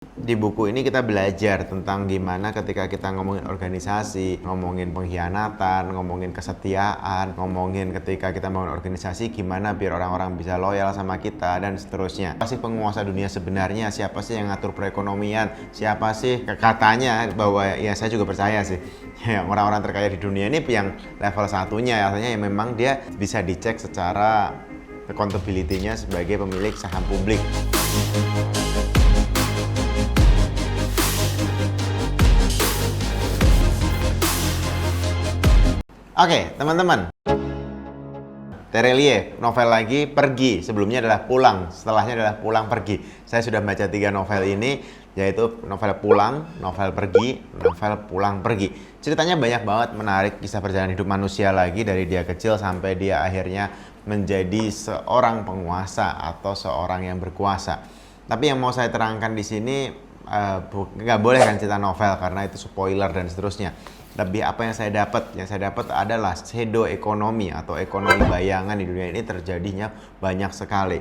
Di buku ini kita belajar tentang gimana ketika kita ngomongin organisasi, ngomongin pengkhianatan, ngomongin kesetiaan, ngomongin ketika kita bangun organisasi, gimana biar orang-orang bisa loyal sama kita, dan seterusnya. Siapa sih penguasa dunia sebenarnya? Siapa sih yang ngatur perekonomian? Siapa sih katanya bahwa ya saya juga percaya sih ya, orang-orang terkaya di dunia ini yang level satunya, artinya yang memang dia bisa dicek secara accountability-nya sebagai pemilik saham publik. Oke, teman-teman. Terelie, novel lagi Pergi. Sebelumnya adalah Pulang, setelahnya adalah Pulang Pergi. Saya sudah baca 3 novel ini, yaitu novel Pulang, novel Pergi, novel Pulang Pergi. Ceritanya banyak banget, menarik, kisah perjalanan hidup manusia lagi dari dia kecil sampai dia akhirnya menjadi seorang penguasa atau seorang yang berkuasa. Tapi yang mau saya terangkan di sini nggak boleh kan cerita novel karena itu spoiler dan seterusnya. Lebih apa yang saya dapat? Yang saya dapat adalah shadow ekonomi atau ekonomi bayangan di dunia ini terjadinya banyak sekali.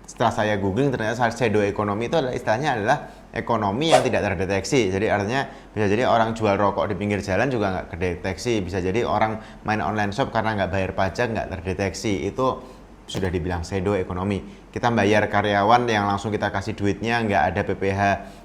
Setelah saya googling ternyata shadow ekonomi itu adalah istilahnya adalah ekonomi yang tidak terdeteksi. Jadi artinya bisa jadi orang jual rokok di pinggir jalan juga nggak terdeteksi. Bisa jadi orang main online shop karena nggak bayar pajak nggak terdeteksi. Itu sudah dibilang shadow ekonomi. Kita bayar karyawan yang langsung kita kasih duitnya, nggak ada PPh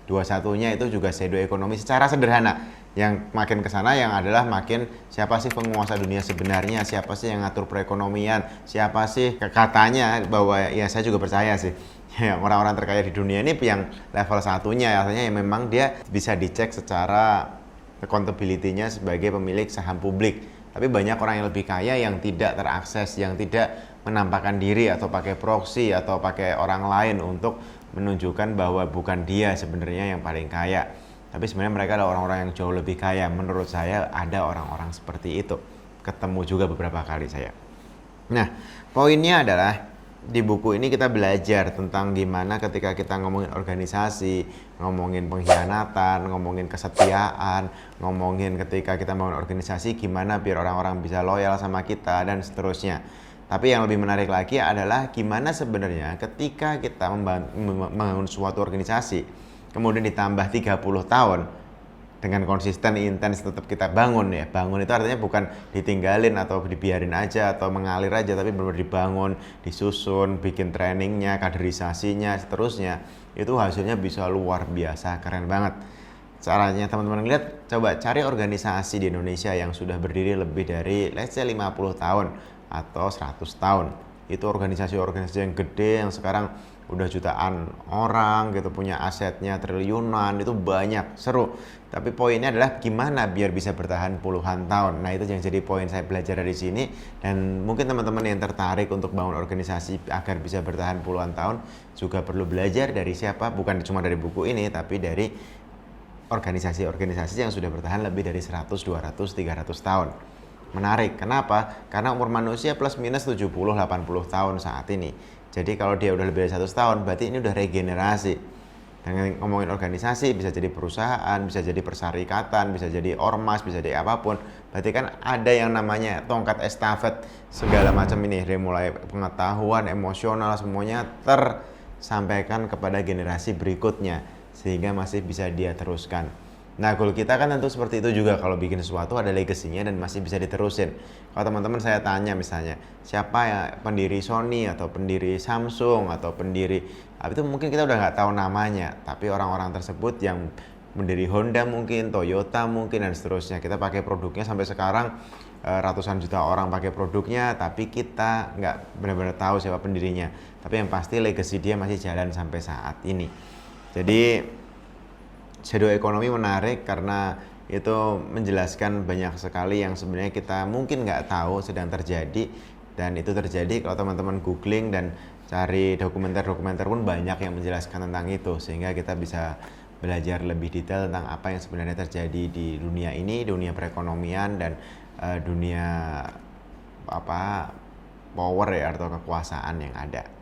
21-nya, itu juga shadow ekonomi secara sederhana. Yang makin ke sana yang adalah makin siapa sih penguasa dunia sebenarnya, siapa sih yang ngatur perekonomian, siapa sih katanya bahwa ya saya juga percaya sih ya, orang-orang terkaya di dunia ini yang level satunya, artinya yang memang dia bisa dicek secara accountability-nya sebagai pemilik saham publik. Tapi banyak orang yang lebih kaya yang tidak terakses, yang tidak menampakkan diri atau pakai proxy atau pakai orang lain untuk menunjukkan bahwa bukan dia sebenarnya yang paling kaya. Tapi sebenarnya mereka adalah orang-orang yang jauh lebih kaya. Menurut saya ada orang-orang seperti itu. Ketemu juga beberapa kali saya. Nah, poinnya adalah di buku ini kita belajar tentang gimana ketika kita ngomongin organisasi, ngomongin pengkhianatan, ngomongin kesetiaan, ngomongin ketika kita bangun organisasi, gimana biar orang-orang bisa loyal sama kita, dan seterusnya. Tapi yang lebih menarik lagi adalah gimana sebenarnya ketika kita membangun suatu organisasi, kemudian ditambah 30 tahun dengan konsisten, intens tetap kita bangun ya. Bangun itu artinya bukan ditinggalin atau dibiarin aja atau mengalir aja, tapi benar-benar dibangun, disusun, bikin trainingnya, kaderisasinya, seterusnya. Itu hasilnya bisa luar biasa, keren banget. Caranya teman-teman lihat, coba cari organisasi di Indonesia yang sudah berdiri lebih dari let's say 50 tahun atau 100 tahun. Itu organisasi-organisasi yang gede yang sekarang udah jutaan orang gitu, punya asetnya triliunan, itu banyak, seru. Tapi poinnya adalah gimana biar bisa bertahan puluhan tahun. Nah, itu yang jadi poin saya belajar dari sini, dan mungkin teman-teman yang tertarik untuk bangun organisasi agar bisa bertahan puluhan tahun juga perlu belajar dari siapa, bukan cuma dari buku ini, tapi dari organisasi-organisasi yang sudah bertahan lebih dari 100, 200, 300 tahun. Menarik, kenapa? Karena umur manusia plus minus 70-80 tahun saat ini. Jadi kalau dia udah lebih dari 100 tahun, berarti ini udah regenerasi. Dengan ngomongin organisasi, bisa jadi perusahaan, bisa jadi persyarikatan, bisa jadi ormas, bisa jadi apapun. Berarti kan ada yang namanya tongkat estafet, segala macam ini. Dari mulai pengetahuan, emosional, semuanya tersampaikan kepada generasi berikutnya. Sehingga masih bisa dia teruskan. Nah, goal kita kan tentu seperti itu juga, kalau bikin sesuatu ada legasinya dan masih bisa diterusin. Kalau teman-teman saya tanya misalnya, siapa ya pendiri Sony atau pendiri Samsung atau pendiri, itu mungkin kita udah nggak tahu namanya, tapi orang-orang tersebut yang pendiri Honda mungkin, Toyota mungkin, dan seterusnya. Kita pakai produknya sampai sekarang, ratusan juta orang pakai produknya, tapi kita nggak benar-benar tahu siapa pendirinya. Tapi yang pasti legasi dia masih jalan sampai saat ini. Jadi shadow ekonomi menarik karena itu menjelaskan banyak sekali yang sebenarnya kita mungkin nggak tahu sedang terjadi, dan itu terjadi kalau teman-teman googling dan cari dokumenter-dokumenter pun banyak yang menjelaskan tentang itu, sehingga kita bisa belajar lebih detail tentang apa yang sebenarnya terjadi di dunia ini, dunia perekonomian dan dunia power ya atau kekuasaan yang ada.